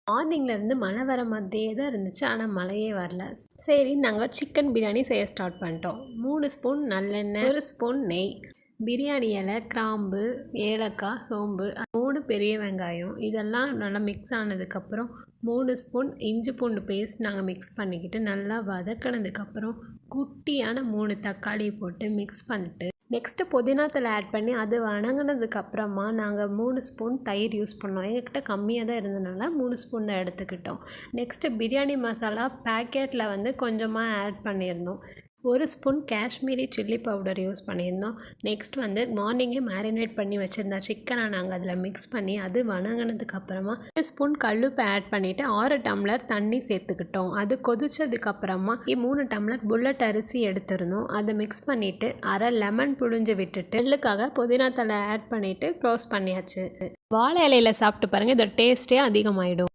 மார்னிங்லேருந்து மழை வர மாதிரியே தான் இருந்துச்சு, ஆனால் மழையே வரல. சரி, நாங்கள் சிக்கன் பிரியாணி செய்ய ஸ்டார்ட் பண்ணிட்டோம். 3 ஸ்பூன் நல்லெண்ணெய், 1 ஸ்பூன் நெய், பிரியாணி இலை, கிராம்பு, ஏலக்காய், சோம்பு, 3 பெரிய வெங்காயம், இதெல்லாம் நல்லா மிக்ஸ் ஆனதுக்கப்புறம் 3 ஸ்பூன் இஞ்சி பூண்டு பேஸ்ட் நாங்கள் மிக்ஸ் பண்ணிக்கிட்டு நல்லா வதக்கினதுக்கப்புறம் குட்டியான 3 தக்காளி போட்டு மிக்ஸ் பண்ணிட்டு நெக்ஸ்ட்டு புதினா தழை ஆட் பண்ணி அது வணங்கினதுக்கப்புறமா நாங்கள் 3 ஸ்பூன் தயிர் யூஸ் பண்ணோம். எங்ககிட்ட கம்மியாக தான் இருந்ததுனால 3 ஸ்பூன் தான் எடுத்துக்கிட்டோம். நெக்ஸ்ட்டு பிரியாணி மசாலா பேக்கெட்டில் வந்து கொஞ்சமாக ஆட் பண்ணியிருந்தோம். 1 spoon Kashmiri chilli powder use பண்ணியிருந்தோம். நெக்ஸ்ட் வந்து மார்னிங்கே மேரினேட் பண்ணி வச்சுருந்தா சிக்கனை நாங்கள் அதில் மிக்ஸ் பண்ணி அது வணங்கினதுக்கப்புறமா 1 ஸ்பூன் கல்லுப்பு ஆட் பண்ணிவிட்டு 6 டம்ளர் தண்ணி சேர்த்துக்கிட்டோம். அது கொதிச்சதுக்கப்புறமா 3 டம்ளர் புல்லட் அரிசி எடுத்திருந்தோம். அதை மிக்ஸ் பண்ணிவிட்டு அரை லெமன் புழிஞ்சு விட்டுட்டு எள்ளுக்காக புதினா தழை ஆட் பண்ணிவிட்டு க்ளோஸ் பண்ணியாச்சு. வாழை இலையில் சாப்பிட்டு பாருங்கள், இதோட டேஸ்ட்டே அதிகமாகிடும்.